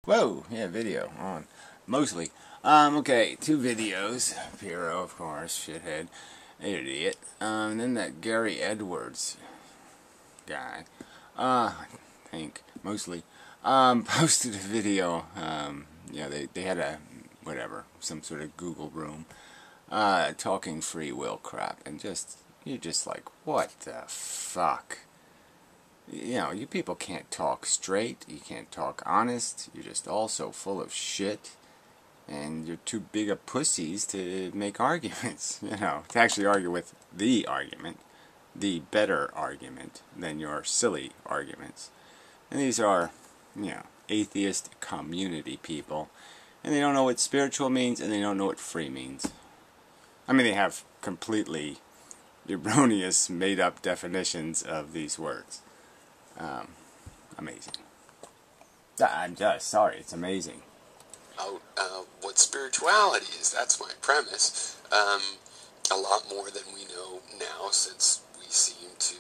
Whoa, yeah, video on. Mostly. Okay, two videos. Pyrrho, of course, shithead, idiot. And then that Gary Edwards guy, I think, mostly, posted a video, they had a, whatever, some sort of Google room, talking free will crap, and you're just like, what the fuck? You know, you people can't talk straight, you can't talk honest, you're just all so full of shit, and you're too big of pussies to make arguments, to actually argue with the argument, the better argument than your silly arguments. And these are, atheist community people, and they don't know what spiritual means, and they don't know what free means. I mean, they have completely erroneous, made-up definitions of these words. Amazing. I'm just sorry, it's amazing. What spirituality is, that's my premise. A lot more than we know now, since we seem to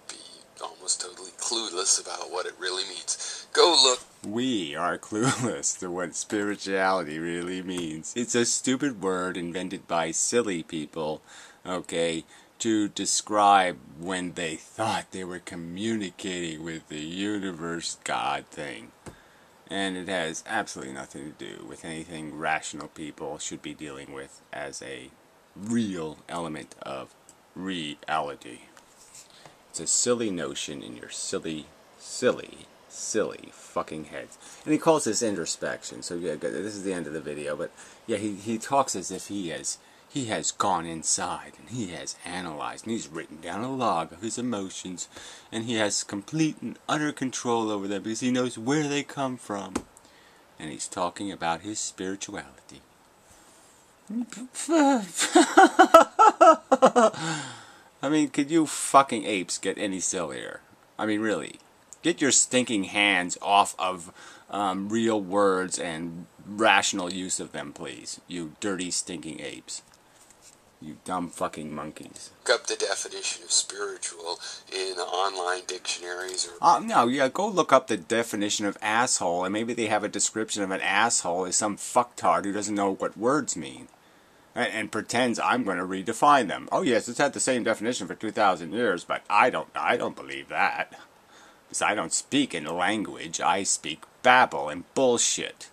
be almost totally clueless about what it really means. Go look. We are clueless to what spirituality really means. It's a stupid word invented by silly people, okay, to describe when they thought they were communicating with the universe God thing. And it has absolutely nothing to do with anything rational people should be dealing with as a real element of reality. It's a silly notion in your silly fucking heads. And he calls this introspection. So yeah, this is the end of the video, but yeah, he talks as if he has gone inside, and he has analyzed, and he's written down a log of his emotions, and he has complete and utter control over them because he knows where they come from. And he's talking about his spirituality. I mean, could you fucking apes get any sillier? I mean, really. Get your stinking hands off of real words and rational use of them, please. You dirty, stinking apes. You dumb fucking monkeys. Look up the definition of spiritual in online dictionaries or... No, yeah, go look up the definition of asshole, and maybe they have a description of an asshole as some fucktard who doesn't know what words mean. And pretends I'm going to redefine them. Oh yes, it's had the same definition for 2,000 years, but I don't believe that. Because I don't speak in language, I speak babble and bullshit.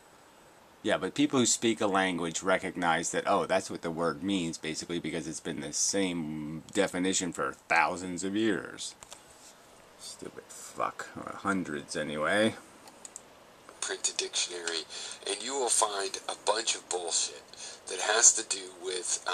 Yeah, but people who speak a language recognize that, oh, that's what the word means, basically, because it's been the same definition for thousands of years. Stupid fuck. Or hundreds, anyway. Printed dictionary, and you will find a bunch of bullshit that has to do with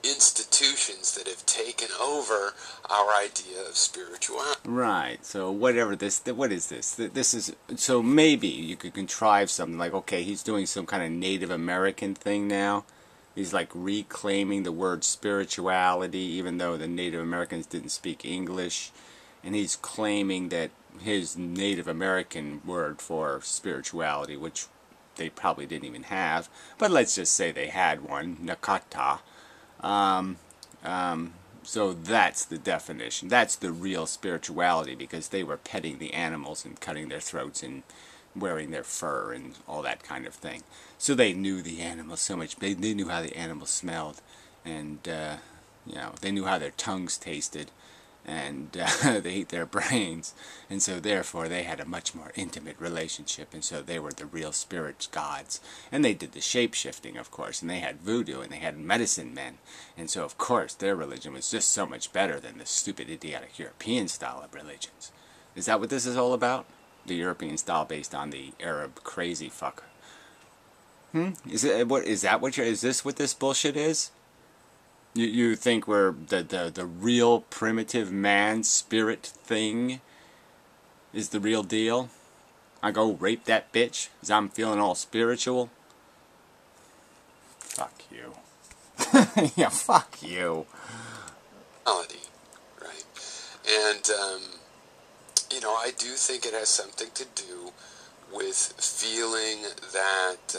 institutions that have taken over our idea of spirituality. Right, so what is this? This is, so maybe you could contrive something like, okay, he's doing some kind of Native American thing now. He's like reclaiming the word spirituality, even though the Native Americans didn't speak English. And he's claiming that his Native American word for spirituality, which they probably didn't even have, but let's just say they had one, Nakata. So that's the definition. That's the real spirituality, because they were petting the animals and cutting their throats and wearing their fur and all that kind of thing. So they knew the animals so much. They knew how the animals smelled, and they knew how their tongues tasted, and they ate their brains, and so therefore they had a much more intimate relationship, and so they were the real spirit gods. And they did the shape-shifting, of course, and they had voodoo, and they had medicine men, and so of course their religion was just so much better than the stupid, idiotic European style of religions. Is that what this is all about? The European style based on the Arab crazy fucker. Is this what this bullshit is? You think we're the real primitive man spirit thing is the real deal? I go rape that bitch because I'm feeling all spiritual? Fuck you. Yeah, fuck you. Right. And, I do think it has something to do with feeling that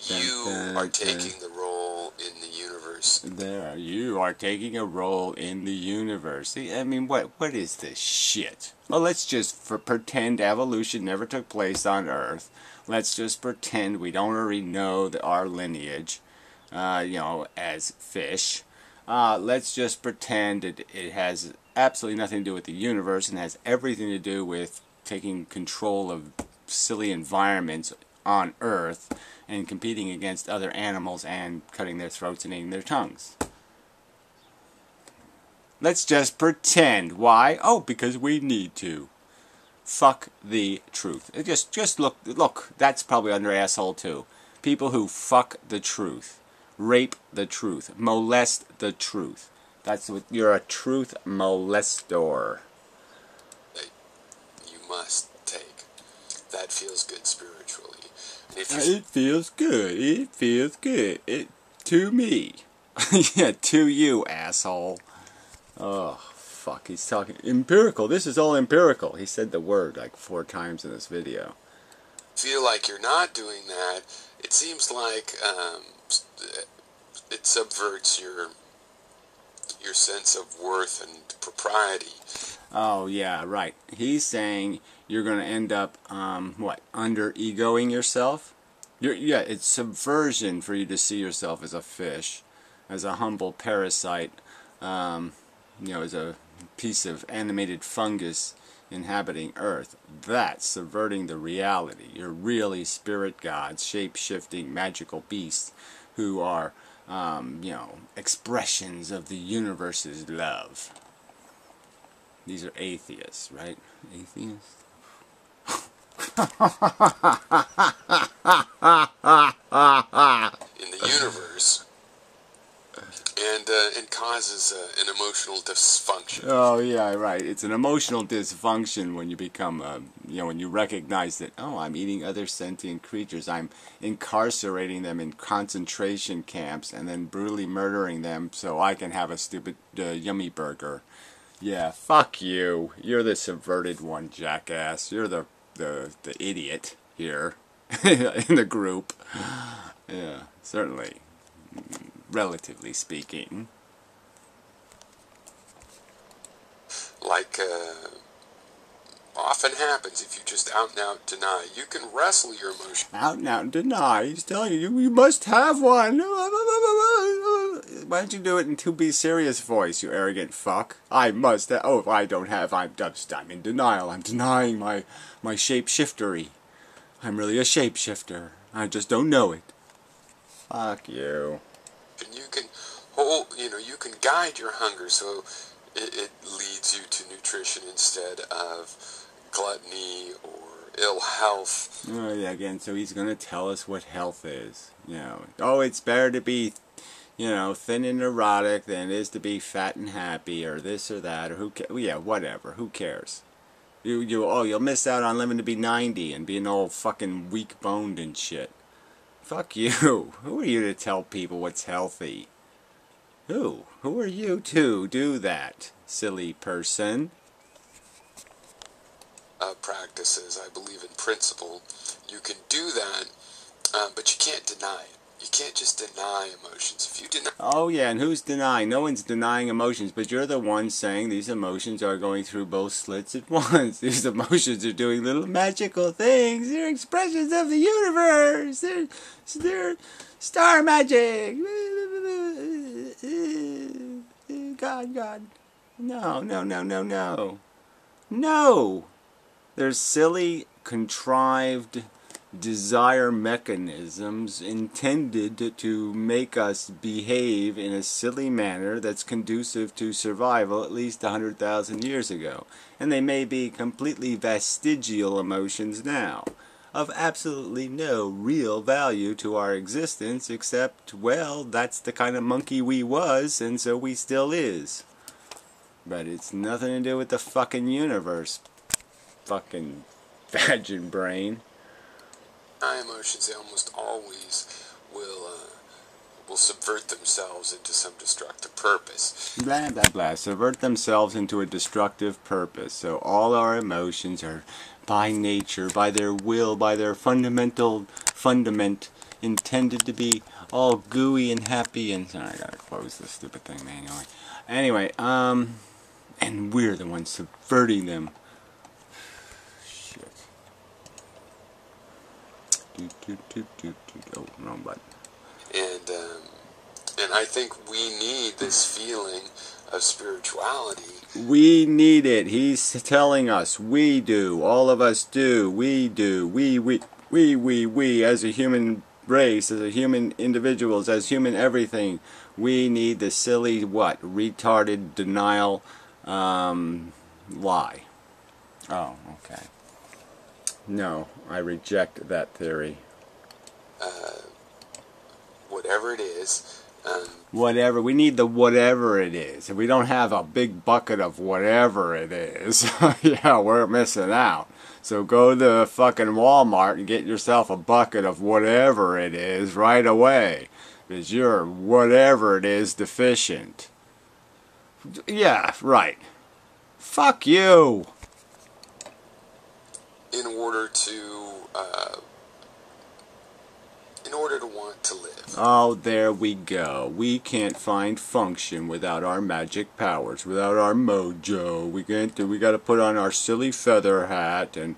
you are taking the role in the universe universe. There, you are taking a role in the universe. See, I mean, what is this shit? Well, let's just pretend evolution never took place on Earth. Let's just pretend we don't already know our lineage, as fish. Let's just pretend it has absolutely nothing to do with the universe and has everything to do with taking control of silly environments on Earth and competing against other animals and cutting their throats and eating their tongues. Let's just pretend. Why? Oh, because we need to. Fuck the truth. Just look, that's probably under asshole too. People who fuck the truth, rape the truth, molest the truth. That's what you're, a truth molestor. You must take. That feels good spiritually. It feels good. It feels good. To me. Yeah, to you, asshole. Oh, fuck. He's talking empirical. This is all empirical. He said the word like 4 times in this video. Feel like you're not doing that. It seems like it subverts your sense of worth and propriety. Oh, yeah, right. He's saying you're going to end up, under-egoing yourself? Yeah, it's subversion for you to see yourself as a fish, as a humble parasite, as a piece of animated fungus inhabiting Earth. That's subverting the reality. You're really spirit gods, shape-shifting, magical beasts who are, expressions of the universe's love. These are atheists, right? Atheists? In the universe, and causes an emotional dysfunction. Oh yeah, right. It's an emotional dysfunction when you become, when you recognize that, oh, I'm eating other sentient creatures. I'm incarcerating them in concentration camps and then brutally murdering them so I can have a stupid yummy burger. Yeah, fuck you. You're the subverted one, jackass. You're the idiot here in the group. Yeah, certainly. Relatively speaking. Like often happens if you just out and out deny. You can wrestle your emotions. Out and out deny. He's telling you must have one. Why don't you do it in To Be Serious voice, you arrogant fuck? I must have. Oh, if I don't have, I'm in denial. I'm denying my shape-shiftery. I'm really a shapeshifter. I just don't know it. Fuck you. And you can hold, you can guide your hunger so it leads you to nutrition instead of gluttony or ill health. Oh, yeah, again, so he's going to tell us what health is. Oh, it's better to be, thin and neurotic than it is to be fat and happy, or this or that, or whatever. Who cares? You'll miss out on living to be 90 and being all fucking weak-boned and shit. Fuck you. Who are you to tell people what's healthy? Who are you to do that, silly person? Practices, I believe in principle. You can do that, but you can't deny it. You can't just deny emotions. If you deny... Oh yeah, and who's denying? No one's denying emotions, but you're the one saying these emotions are going through both slits at once. These emotions are doing little magical things. They're expressions of the universe. They're star magic. God. No. No. They're silly, contrived desire mechanisms intended to make us behave in a silly manner that's conducive to survival at least 100,000 years ago. And they may be completely vestigial emotions now, of absolutely no real value to our existence except, well, that's the kind of monkey we was, and so we still is. But it's nothing to do with the fucking universe. Fucking vagin brain. Emotions, they almost always will subvert themselves into some destructive purpose. Blah, blah, blah. Subvert themselves into a destructive purpose. So all our emotions are by nature, by their will, by their fundament, intended to be all gooey and happy and sorry, I gotta close this stupid thing manually. Anyway, and we're the ones subverting them. Shit. Oh, wrong button. And I think we need this feeling of spirituality. We need it. He's telling us. We do. All of us do. We do. We, as a human race, as a human individuals, as human everything, we need the silly, what? Retarded denial, lie. Oh, okay. No, I reject that theory. Whatever it is. Whatever. We need the whatever it is. If we don't have a big bucket of whatever it is, yeah, we're missing out. So go to fucking Walmart and get yourself a bucket of whatever it is right away. Because you're whatever it is deficient. Yeah, right. Fuck you. In order to want to live. Oh, there we go. We can't find function without our magic powers, without our mojo. We gotta put on our silly feather hat and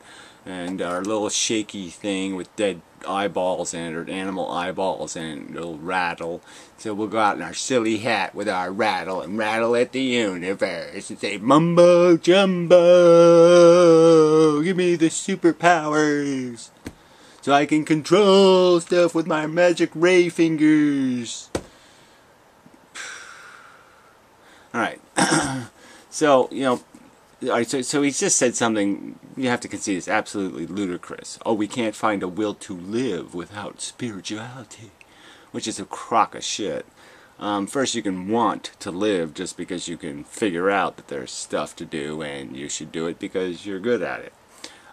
our little shaky thing with dead eyeballs in it, or animal eyeballs, and it'll rattle. So we'll go out in our silly hat with our rattle and rattle at the universe and say, mumbo jumbo, give me the superpowers, so I can control stuff with my magic ray fingers. Alright. So, you know, alright, so he just said something you have to concede is absolutely ludicrous. Oh, we can't find a will to live without spirituality. Which is a crock of shit. First, you can want to live just because you can figure out that there's stuff to do and you should do it because you're good at it.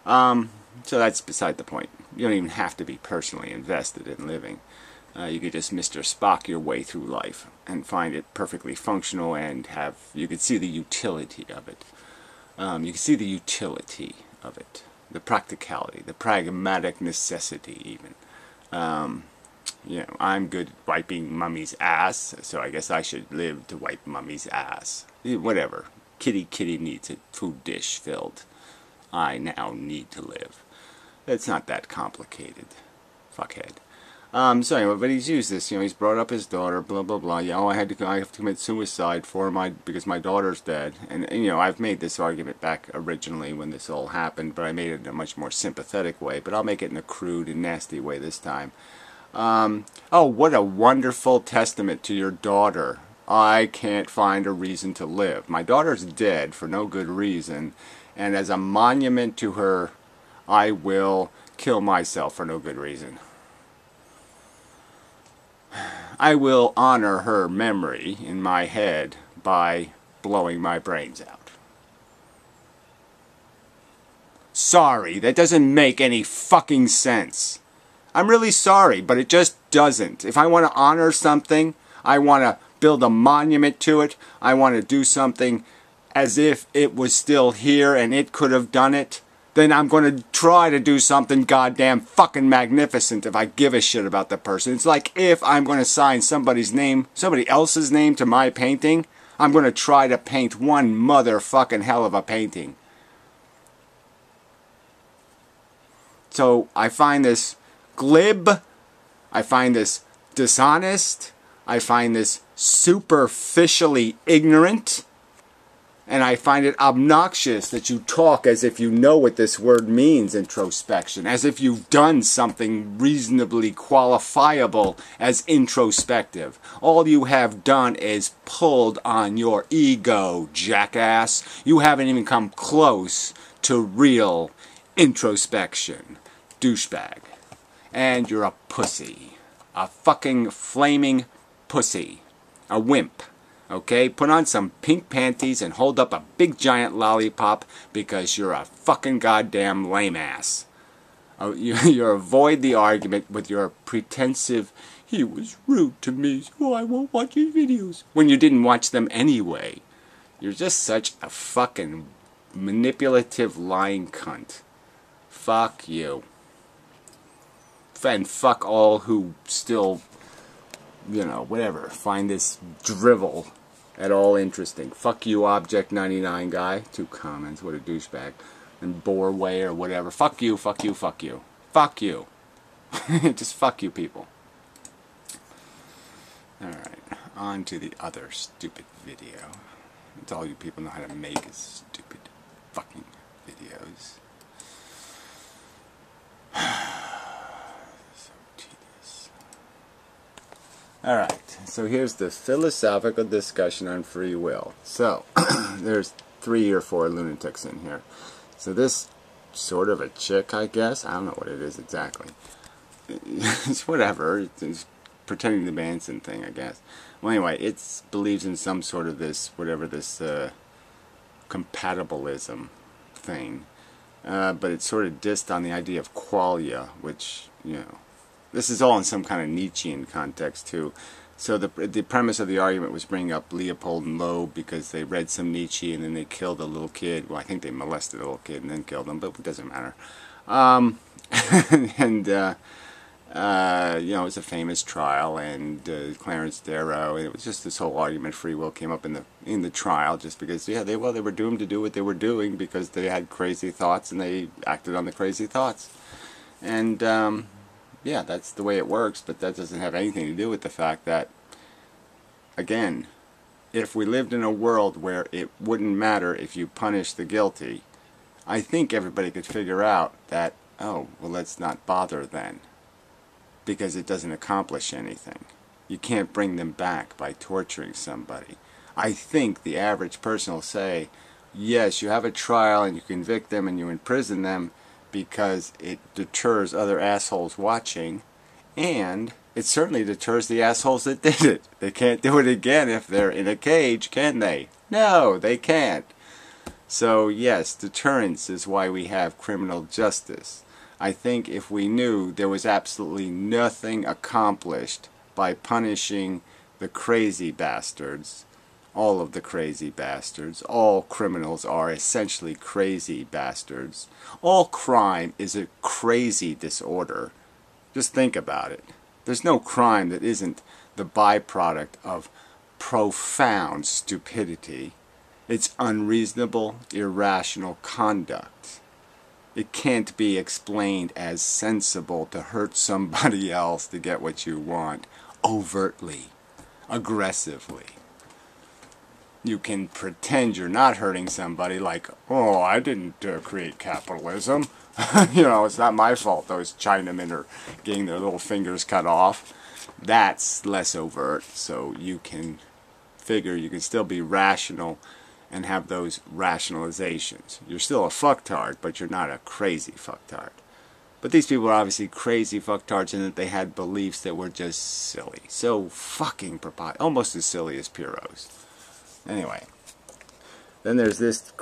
So that's beside the point. You don't even have to be personally invested in living. You could just Mr. Spock your way through life and find it perfectly functional and you could see the utility of it. You can see the utility of it. The practicality, the pragmatic necessity even. You know, I'm good at wiping mummy's ass, so I guess I should live to wipe mummy's ass. Whatever. Kitty needs a food dish filled. I now need to live. It's not that complicated. Fuckhead. So anyway, but he's used this, you know, he's brought up his daughter, blah blah blah. Yeah, oh, I have to commit suicide because my daughter's dead. And you know, I've made this argument back originally when this all happened, but I made it in a much more sympathetic way, but I'll make it in a crude and nasty way this time. Oh, what a wonderful testament to your daughter. I can't find a reason to live. My daughter's dead for no good reason, and as a monument to her, I will kill myself for no good reason. I will honor her memory in my head by blowing my brains out. Sorry, that doesn't make any fucking sense. I'm really sorry, but it just doesn't. If I want to honor something, I want to build a monument to it. I want to do something as if it was still here and it could have done it. Then I'm going to try to do something goddamn fucking magnificent if I give a shit about the person. It's like if I'm going to sign somebody else's name to my painting, I'm going to try to paint one motherfucking hell of a painting. So I find this glib, I find this dishonest, I find this superficially ignorant, and I find it obnoxious that you talk as if you know what this word means, introspection, as if you've done something reasonably qualifiable as introspective. All you have done is pulled on your ego, jackass. You haven't even come close to real introspection, douchebag. And you're a pussy. A fucking flaming pussy. A wimp. Okay? Put on some pink panties and hold up a big giant lollipop because you're a fucking goddamn lame ass. You avoid the argument with your pretensive, he was rude to me, so I won't watch his videos, when you didn't watch them anyway. You're just such a fucking manipulative lying cunt. Fuck you. And fuck all who still you know, whatever, find this drivel at all interesting. Fuck you, Object 99 guy. 2 comments, what a douchebag. And Boreway or whatever. Fuck you, fuck you, fuck you. Fuck you. Just fuck you people. Alright, on to the other stupid video. That's all you people know how to make is stupid fucking videos. So tedious. Alright, so here's the philosophical discussion on free will. So, there's 3 or 4 lunatics in here. So this sort of a chick, I guess. I don't know what it is exactly. It's whatever. It's pretending the Manson thing, I guess. Well, anyway, it believes in some sort of this, whatever this compatibilism thing. But it's sort of dissed on the idea of qualia, which, you know, this is all in some kind of Nietzschean context, too. So the premise of the argument was bringing up Leopold and Loeb because they read some Nietzsche and then they killed a little kid. Well, I think they molested a little kid and then killed him, but it doesn't matter. You know, it was a famous trial, and Clarence Darrow, and it was just this whole argument. Free will came up in the trial just because, yeah, they were doomed to do what they were doing because they had crazy thoughts and they acted on the crazy thoughts. And yeah, that's the way it works, but that doesn't have anything to do with the fact that, again, if we lived in a world where it wouldn't matter if you punish the guilty, I think everybody could figure out that, oh, well, let's not bother then, because it doesn't accomplish anything. You can't bring them back by torturing somebody. I think the average person will say, yes, you have a trial and you convict them and you imprison them because it deters other assholes watching, and it certainly deters the assholes that did it. They can't do it again if they're in a cage, can they? No, they can't. So yes, deterrence is why we have criminal justice. I think if we knew there was absolutely nothing accomplished by punishing the crazy bastards, all of the crazy bastards, all criminals are essentially crazy bastards. All crime is a crazy disorder. Just think about it. There's no crime that isn't the byproduct of profound stupidity. It's unreasonable, irrational conduct. It can't be explained as sensible to hurt somebody else to get what you want, overtly, aggressively. You can pretend you're not hurting somebody like, oh, I didn't create capitalism. You know, it's not my fault those Chinamen are getting their little fingers cut off. That's less overt, so you can figure you can still be rational and have those rationalizations. You're still a fucktard, but you're not a crazy fucktard. But these people are obviously crazy fucktards in that they had beliefs that were just silly. So fucking almost as silly as Pyrrho's. Anyway, then there's this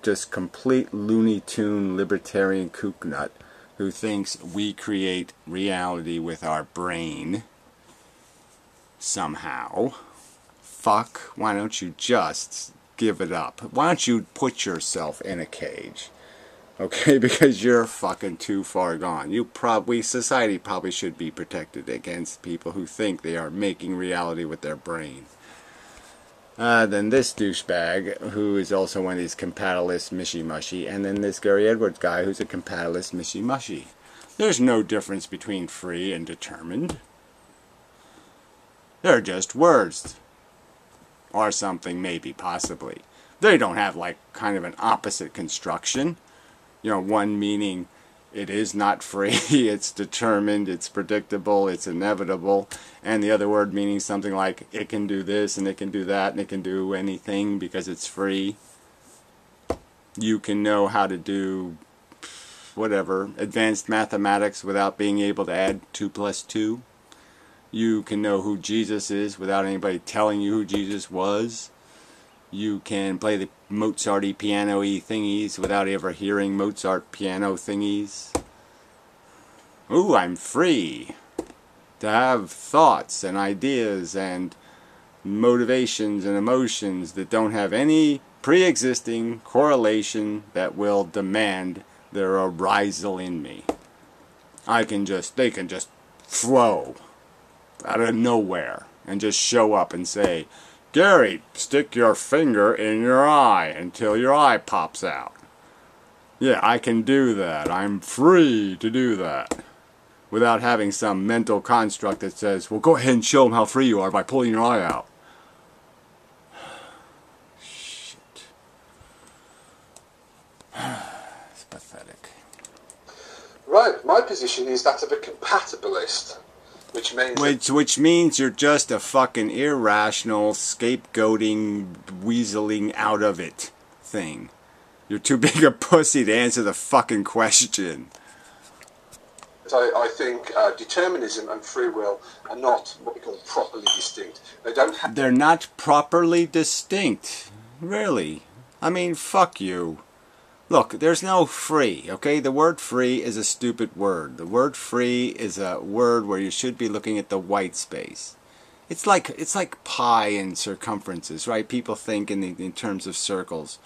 just complete Looney Tune libertarian kooknut who thinks we create reality with our brain somehow. Fuck, why don't you just give it up? Why don't you put yourself in a cage? Okay, because you're fucking too far gone. Society probably should be protected against people who think they are making reality with their brain. Then this douchebag, who is also one of these compatibilist mishy-mushy, and then this Gary Edwards guy, who's a compatibilist mishy-mushy. There's no difference between free and determined. They're just words. Or something, maybe, possibly. They don't have, like, kind of an opposite construction. You know, one meaning it is not free, it's determined, it's predictable, it's inevitable, and the other word meaning something like it can do this and it can do that and it can do anything because it's free. You can know how to do whatever, advanced mathematics without being able to add 2 plus 2. You can know who Jesus is without anybody telling you who Jesus was. You can play the Mozart-y piano-y thingies without ever hearing Mozart piano thingies. Ooh, I'm free to have thoughts and ideas and motivations and emotions that don't have any pre-existing correlation that will demand their arisal in me. They can just flow out of nowhere. and just show up and say, Gary, stick your finger in your eye until your eye pops out. Yeah, I can do that. I'm free to do that. Without having some mental construct that says, well, go ahead and show them how free you are by pulling your eye out. Shit. It's pathetic. Right, my position is that of a compatibilist, which means you're just a fucking irrational, scapegoating, weaseling out of it thing. You're too big a pussy to answer the fucking question. I think determinism and free will are not what we call properly distinct. They're not properly distinct. Really. I mean, fuck you. Look, there's no free, okay? The word free is a stupid word. The word free is a word where you should be looking at the white space. It's like pi and circumferences, right? People think in terms of circles.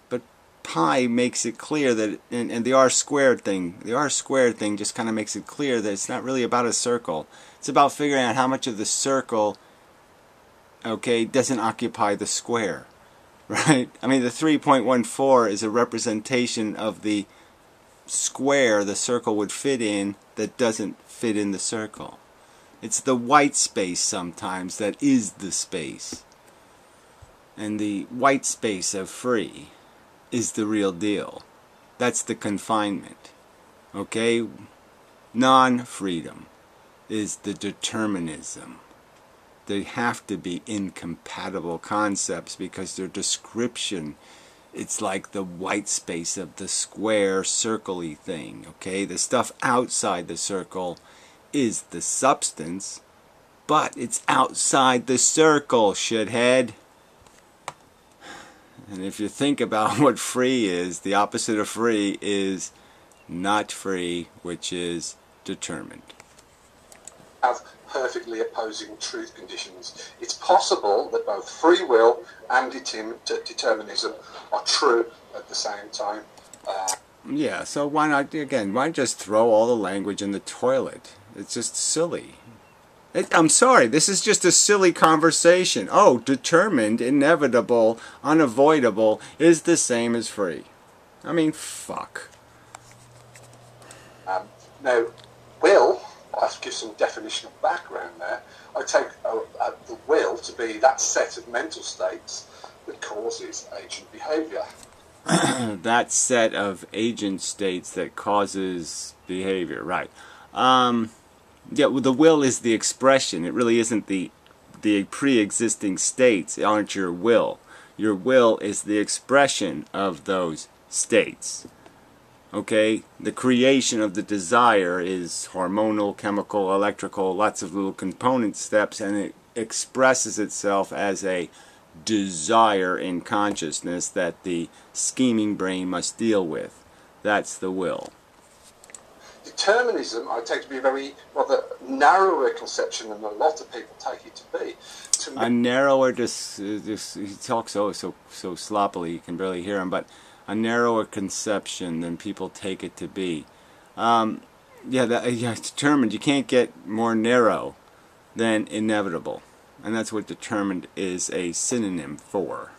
But pi makes it clear that, and the r squared thing just kind of makes it clear that it's not really about a circle. It's about figuring out how much of the circle, okay, doesn't occupy the square. Right? I mean, the 3.14 is a representation of the square the circle would fit in that doesn't fit in the circle. It's the white space sometimes that is the space. And the white space of free is the real deal. That's the confinement. Okay? Non-freedom is the determinism. They have to be incompatible concepts because their description, it's like the white space of the square circle-y thing, okay? The stuff outside the circle is the substance, but it's outside the circle, shithead. And if you think about what free is, the opposite of free is not free, which is determined. Have perfectly opposing truth conditions. It's possible that both free will and determinism are true at the same time. Yeah, so why not, again, why just throw all the language in the toilet? It's just silly. I'm sorry, this is just a silly conversation. Oh, determined, inevitable, unavoidable is the same as free. I mean, fuck. Now, will, I'll give some definitional background there. I take the will to be that set of mental states that causes agent behaviour. That set of agent states that causes behavior, right. Yeah, well, the will is the expression. It really isn't the pre-existing states aren't your will. Your will is the expression of those states. Okay? The creation of the desire is hormonal, chemical, electrical, lots of little component steps, and it expresses itself as a desire in consciousness that the scheming brain must deal with. That's the will. Determinism, I take to be a very rather narrower conception than a lot of people take it to be. A narrower, he talks so sloppily you can barely hear him, but a narrower conception than people take it to be. Yeah, determined. You can't get more narrow than inevitable, and that's what determined is a synonym for.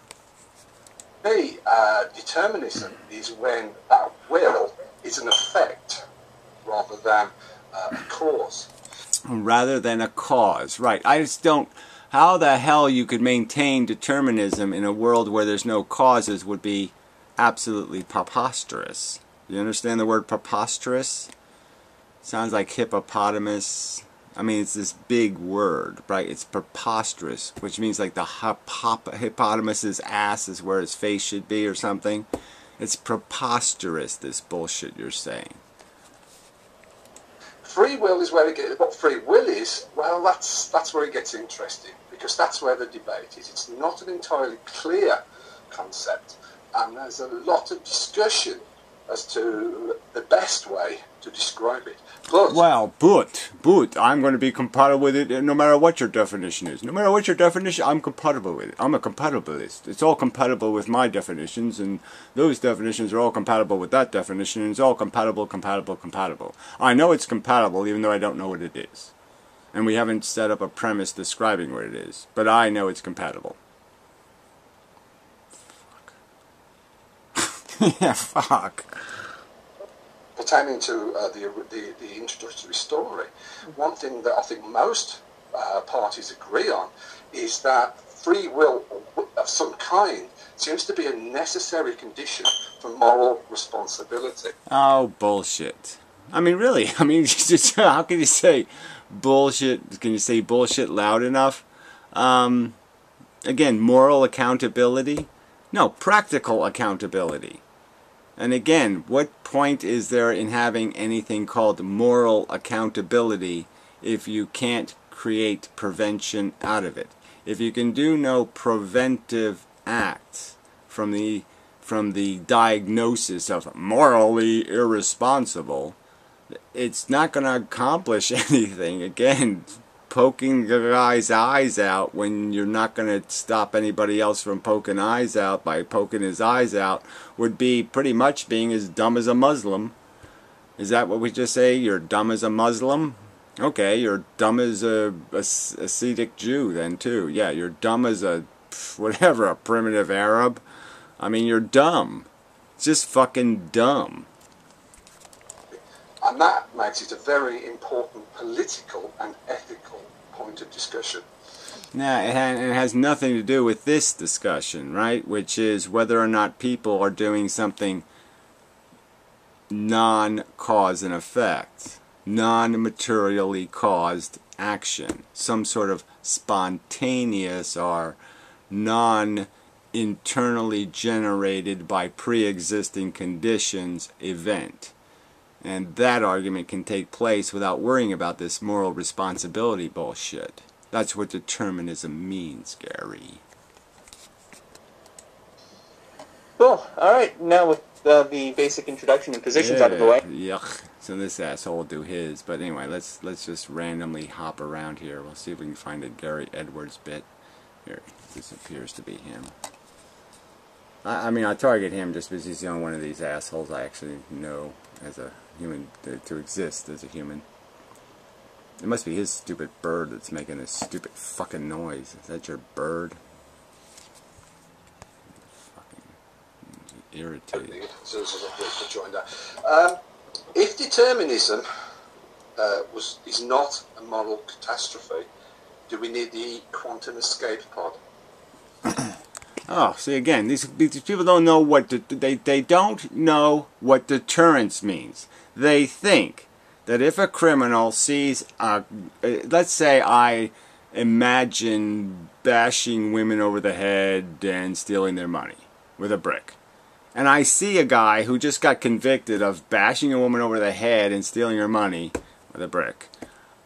Determinism is when that will is an effect rather than a cause. Rather than a cause, right. I just don't... How the hell you could maintain determinism in a world where there's no causes would be absolutely preposterous. You understand the word preposterous? Sounds like hippopotamus. I mean, it's this big word, right? It's preposterous, which means like the hippopotamus's ass is where his face should be or something. It's preposterous, this bullshit you're saying. Free will is where it gets... What free will is, well, that's where it gets interesting, because that's where the debate is. It's not an entirely clear concept, and there's a lot of discussion as to the best way to describe it. But, well, but I'm going to be compatible with it no matter what your definition is. No matter what your definition, I'm compatible with it. I'm a compatibilist. It's all compatible with my definitions, and those definitions are all compatible with that definition, and it's all compatible. I know it's compatible even though I don't know what it is. And we haven't set up a premise describing what it is. But I know it's compatible. Fuck. Yeah, fuck. Pertaining to the introductory story, one thing that I think most parties agree on is that free will of some kind seems to be a necessary condition for moral responsibility. Oh, bullshit. I mean, really, I mean, just, how can you say bullshit? Can you say bullshit loud enough? Again, moral accountability? No, practical accountability. And again, what point is there in having anything called moral accountability if you can't create prevention out of it? If you can do no preventive acts from the diagnosis of morally irresponsible, it's not going to accomplish anything. Again, poking the guy's eyes out when you're not going to stop anybody else from poking eyes out by poking his eyes out would be pretty much being as dumb as a Muslim. Is that what we just say? You're dumb as a Muslim? Okay, you're dumb as a Hasidic Jew then too. Yeah, you're dumb as a whatever, a primitive Arab. I mean, you're dumb. Just fucking dumb. And that makes it a very important political and ethical point of discussion. Now, it has nothing to do with this discussion, right? Which is whether or not people are doing something non-cause and effect, non-materially caused action, some sort of spontaneous or non-internally generated by pre-existing conditions event. And that argument can take place without worrying about this moral responsibility bullshit. That's what determinism means, Gary. Cool. Alright, now with the basic introduction and positions out of the way. Yuck. So this asshole will do his. But anyway, let's just randomly hop around here. We'll see if we can find a Gary Edwards bit. Here, this appears to be him. I mean, I target him just because he's the only one of these assholes I actually know as a human, to exist as a human. It must be his stupid bird that's making this stupid fucking noise. Is that your bird? Fucking irritating. If determinism is not a moral catastrophe, do we need the quantum escape pod? Oh, see again, these people don't know what they don't know what deterrence means. They think that if a criminal sees, let's say I imagine bashing women over the head and stealing their money with a brick, and I see a guy who just got convicted of bashing a woman over the head and stealing her money with a brick,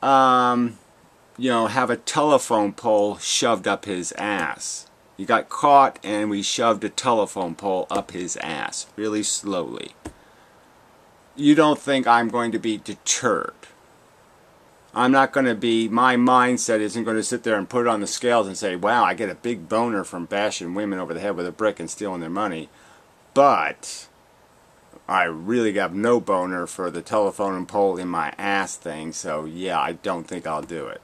you know, have a telephone pole shoved up his ass. He got caught and we shoved a telephone pole up his ass really slowly. You don't think I'm going to be deterred. I'm not going to be, my mindset isn't going to sit there and put it on the scales and say, wow, I get a big boner from bashing women over the head with a brick and stealing their money. But I really got no boner for the telephone pole in my ass thing, so yeah, I don't think I'll do it.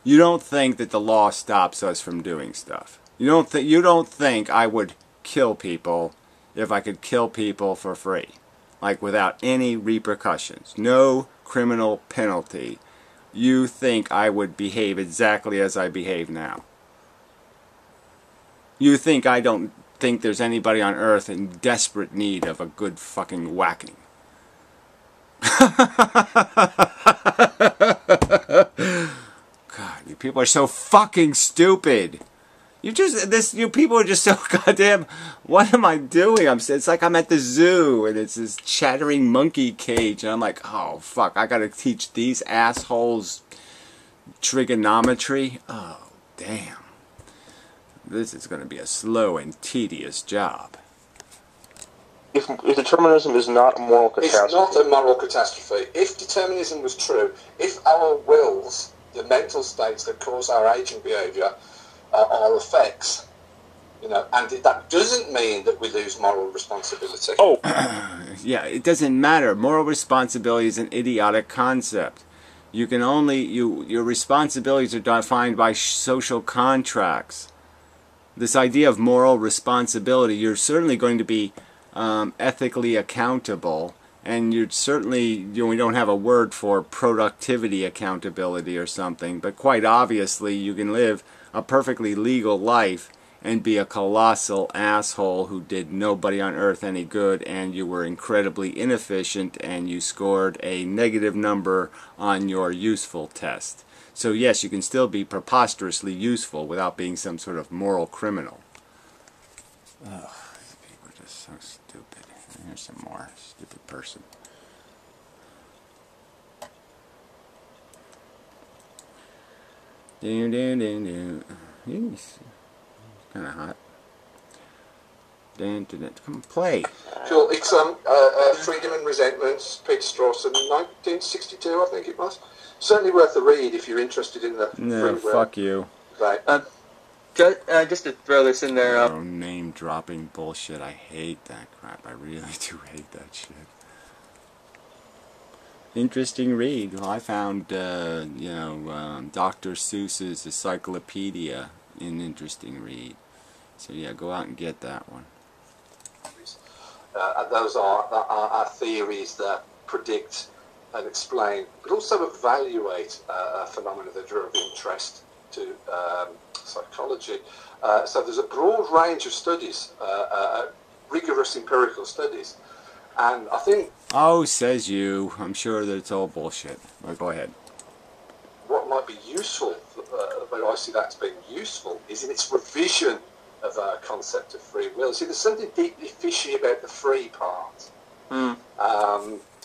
You don't think that the law stops us from doing stuff. You don't think I would kill people if I could kill people for free, like without any repercussions, no criminal penalty. You think I would behave exactly as I behave now. You think I don't think there's anybody on earth in desperate need of a good fucking whacking. God, you people are so fucking stupid. You people are just so goddamn, what am I doing? It's like I'm at the zoo and it's this chattering monkey cage and I'm like, oh fuck, I gotta teach these assholes trigonometry? Oh, damn. This is gonna be a slow and tedious job. If determinism is not a moral catastrophe. It's not a moral catastrophe. If determinism was true, if our wills, the mental states that cause our aging behaviour, are effects, you know, and that doesn't mean that we lose moral responsibility. Oh, yeah, it doesn't matter. Moral responsibility is an idiotic concept. You can only, your responsibilities are defined by social contracts. This idea of moral responsibility, you're certainly going to be ethically accountable, and you're certainly, we don't have a word for productivity accountability or something, but quite obviously you can live a perfectly legal life and be a colossal asshole who did nobody on earth any good, and you were incredibly inefficient, and you scored a negative number on your useful test. So yes, you can still be preposterously useful without being some sort of moral criminal. Ugh, these people are just so stupid. Here's some more stupid person. He's kind of hot. Come play. Cool. It's Freedom and Resentment, Peter Strawson, 1962, I think it was. Certainly worth a read if you're interested in the No, free will. fuck you. Right. Just to throw this in there. Oh, name dropping bullshit. I hate that crap. I really do hate that shit. Interesting read. Well, I found, Dr. Seuss's Encyclopedia an interesting read. So yeah, go out and get that one. And those are theories that predict and explain, but also evaluate phenomena that are of interest to psychology. So there's a broad range of studies, rigorous empirical studies, and I think... Oh, says you. I'm sure that it's all bullshit. Well, go ahead. What might be useful, but I see that as being useful, is in its revision of our concept of free will. See, there's something deeply fishy about the free part.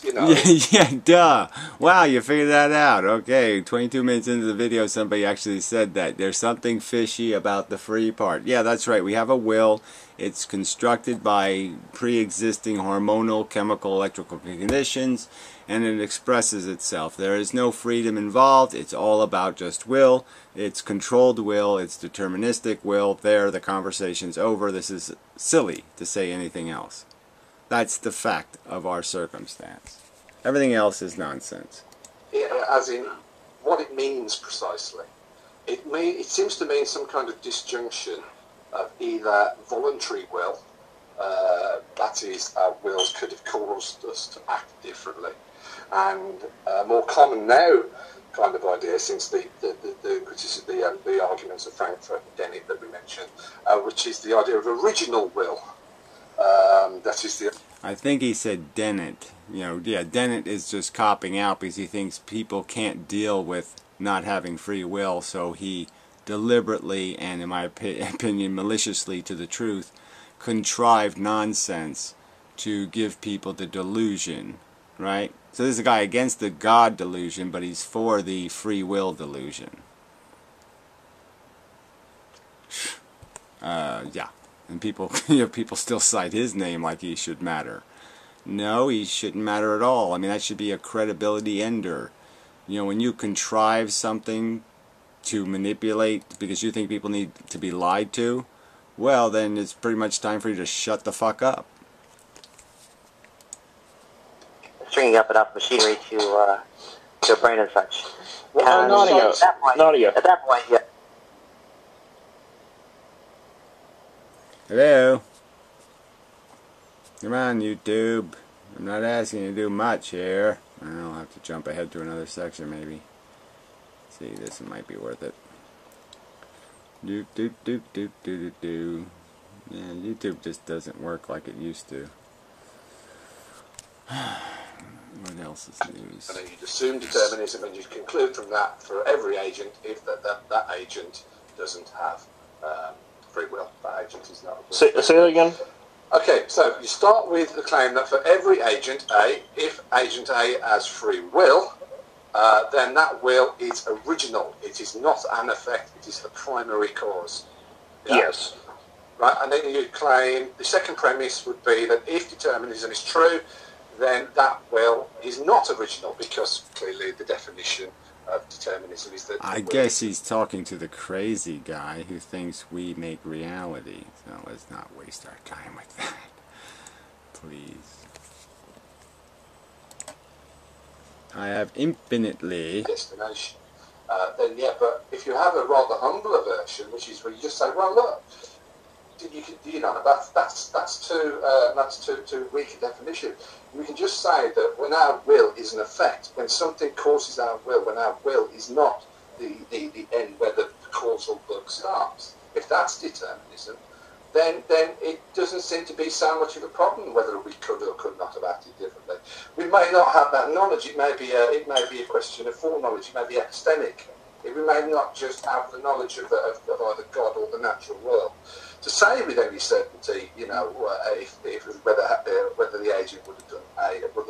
Yeah, duh. Wow, you figured that out. Okay, 22 minutes into the video, somebody actually said that. There's something fishy about the free part. Yeah, that's right. We have a will. It's constructed by pre-existing hormonal, chemical, electrical conditions, and it expresses itself. There is no freedom involved. It's all about just will. It's controlled will. It's deterministic will. There, the conversation's over. This is silly to say anything else. That's the fact of our circumstance. Everything else is nonsense. Yeah, as in what it means precisely. It seems to mean some kind of disjunction of either voluntary will, that is, our wills could have caused us to act differently, and more common now kind of idea since the arguments of Frankfurt and Dennett that we mentioned, which is the idea of original will. That is the... I think he said Dennett. Dennett is just copping out because he thinks people can't deal with not having free will, so he deliberately, and in my opinion maliciously to the truth, contrived nonsense to give people the delusion, right? So this is a guy against the God delusion, but he's for the free will delusion. Yeah. And people, people still cite his name like he should matter. No, he shouldn't matter at all. I mean, that should be a credibility ender. When you contrive something to manipulate because you think people need to be lied to, well, then it's pretty much time for you to shut the fuck up. Stringing up enough machinery to a brain and such. Well, Nadia. At that point, yeah. Hello? Come on, YouTube. I'm not asking you to do much here. I'll have to jump ahead to another section, maybe. See, this might be worth it. Doop, doop, doop, doop, doop, doop, doop. Yeah, YouTube just doesn't work like it used to. What else is news? And then you'd assume determinism, and you'd conclude from that for every agent, if that agent doesn't have free will, that agent is not. Say that again. Okay, so you start with the claim that for every agent A, if agent A has free will, then that will is original. It is not an effect, it is the primary cause. Yeah? Yes. Right, and then you claim, the second premise would be that if determinism is true, then that will is not original, because clearly the definition of determinism is that... I guess he's talking to the crazy guy who thinks we make reality. So let's not waste our time with that. Please. I have infinitely. Destination. Then yeah, but if you have a rather humbler version, which is where you just say, well, look, you know, that's too weak a definition. We can just say that when our will is an effect, when something causes our will, when our will is not the end where the causal bug starts. If that's determinism, then it doesn't seem to be so much of a problem whether we could or could not have acted differently. We may not have that knowledge. It may be a question of foreknowledge. It may be epistemic. We may not just have the knowledge of either God or the natural world to say with any certainty, you know, whether the agent would have done A or would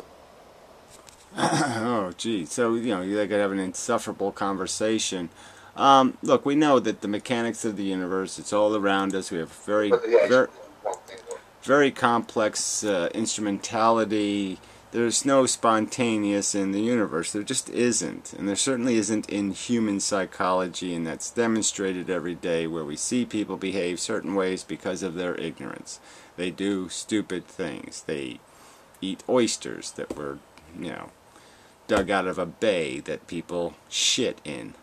have. Oh, gee. So, you know, they could have an insufferable conversation. Look, we know that the mechanics of the universe, it's all around us. We have very complex instrumentality. There's no spontaneous in the universe. There just isn't. And there certainly isn't in human psychology, and that's demonstrated every day where we see people behave certain ways because of their ignorance. They do stupid things. They eat oysters that were, you know, dug out of a bay that people shit in.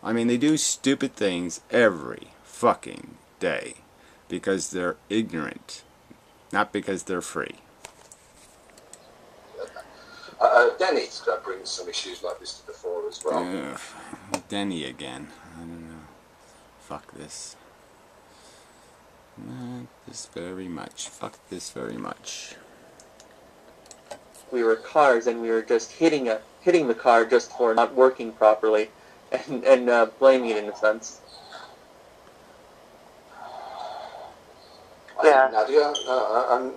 I mean, they do stupid things every fucking day because they're ignorant, not because they're free. Denny's brings some issues like this to the fore as well. Denny again. I don't know. Fuck this. Not this very much. Fuck this very much. We were cars, and we were just hitting the car just for not working properly, and blaming it in a sense. Yeah. Nadia,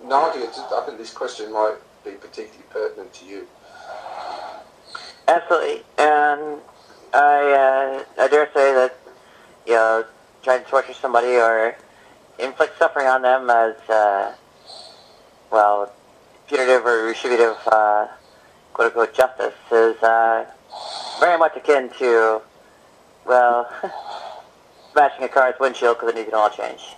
Nadia, I think this question might be particularly pertinent to you. Absolutely, and I dare say that, you know, trying to torture somebody or inflict suffering on them as well, punitive or retributive quote unquote justice is very much akin to, well, smashing a car's windshield because it needs an oil change.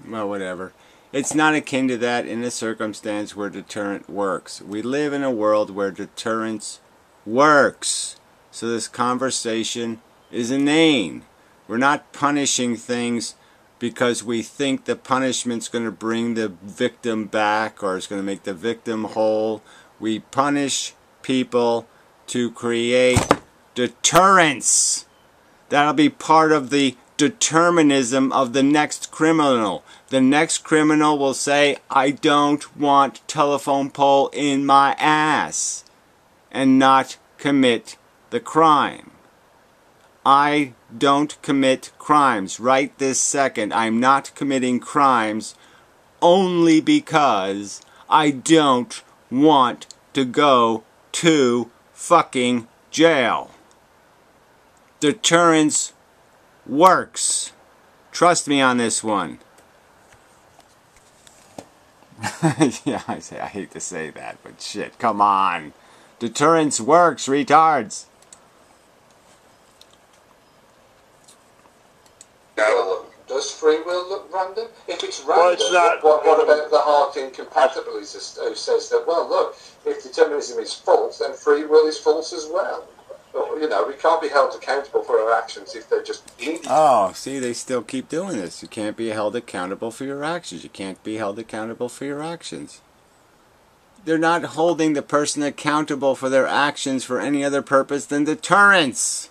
Well, whatever. It's not akin to that in a circumstance where deterrent works. We live in a world where deterrence works. So this conversation is inane. We're not punishing things because we think the punishment's going to bring the victim back or it's going to make the victim whole. We punish people to create deterrence. That'll be part of the determinism of the next criminal. The next criminal will say, I don't want telephone pole in my ass, and not commit the crime. I don't commit crimes right this second. I'm not committing crimes only because I don't want to go to fucking jail. Deterrence works. Trust me on this one. Yeah, I hate to say that, but shit, come on. Deterrence works, retards. Now, does free will look random? If it's random, well, it's not, what about the heart incompatibilist who says that, well, look, if determinism is false, then free will is false as well? You know, we can't be held accountable for our actions if they're just indeterminate. Oh, see, they still keep doing this. You can't be held accountable for your actions. You can't be held accountable for your actions. They're not holding the person accountable for their actions for any other purpose than deterrence.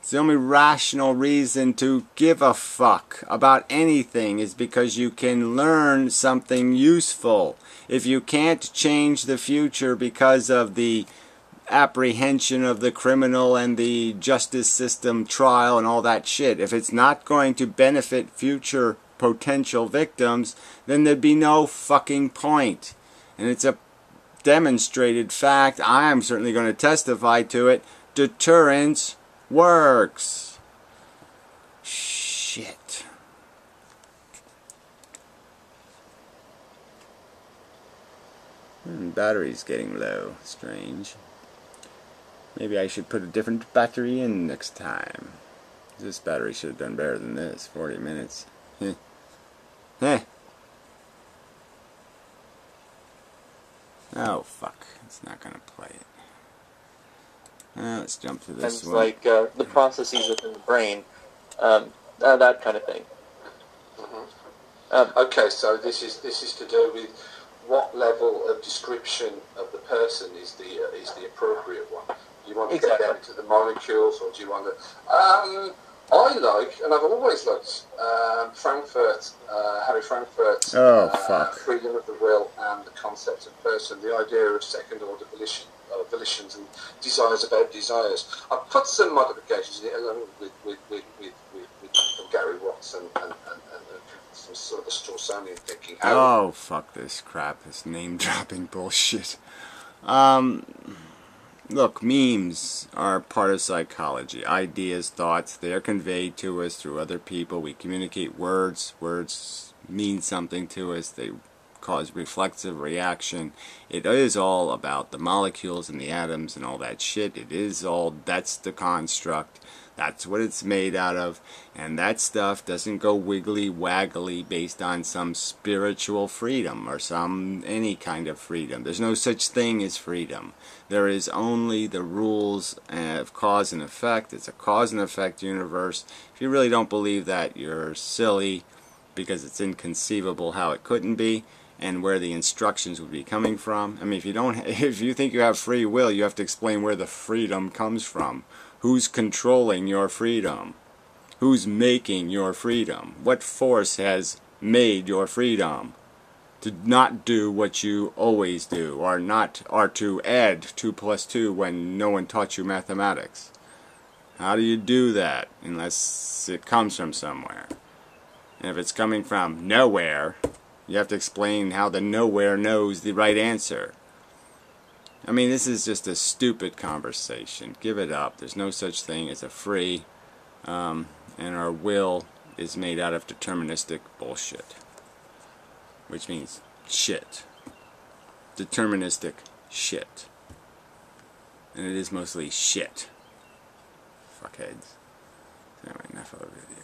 It's the only rational reason to give a fuck about anything is because you can learn something useful. If you can't change the future because of the apprehension of the criminal and the justice system trial and all that shit, if it's not going to benefit future potential victims, then there'd be no fucking point. And it's a demonstrated fact. I am certainly going to testify to it. Deterrence works. Shit. Battery's getting low. Strange. Maybe I should put a different battery in next time. This battery should have done better than this. 40 minutes. Oh, fuck. It's not gonna Let's jump to this Things one. like the processes within the brain, that kind of thing. Okay, so this is to do with what level of description of the person is the appropriate one. Do you want to get down to the molecules, or do you want to? I like, and I've always liked Harry Frankfurt's freedom of the will and the concept of person, the idea of second-order volitions and desires about desires. I've put some modifications in it along with Gary Watts and some sort of Strawsonian thinking. Oh, fuck this crap, this name-dropping bullshit. Look, memes are part of psychology. Ideas, thoughts, they are conveyed to us through other people. We communicate words. Words mean something to us. They cause reflexive reaction. It is all about the molecules and the atoms and all that shit. It is all, that's the construct. That's what it's made out of. And that stuff doesn't go wiggly waggly based on some spiritual freedom or any kind of freedom. There's no such thing as freedom. There is only the rules of cause and effect. It's a cause and effect universe. If you really don't believe that, you're silly, because it's inconceivable how it couldn't be and where the instructions would be coming from. I mean, if you think you have free will, you have to explain where the freedom comes from. Who's controlling your freedom? Who's making your freedom? What force has made your freedom to not do what you always do, or to add 2 + 2 when no one taught you mathematics? How do you do that unless it comes from somewhere? And if it's coming from nowhere, you have to explain how the nowhere knows the right answer. I mean, this is just a stupid conversation. Give it up. There's no such thing as a free, and our will is made out of deterministic bullshit. Which means shit. Deterministic shit. And it is mostly shit. Fuckheads. Anyway, enough of the video.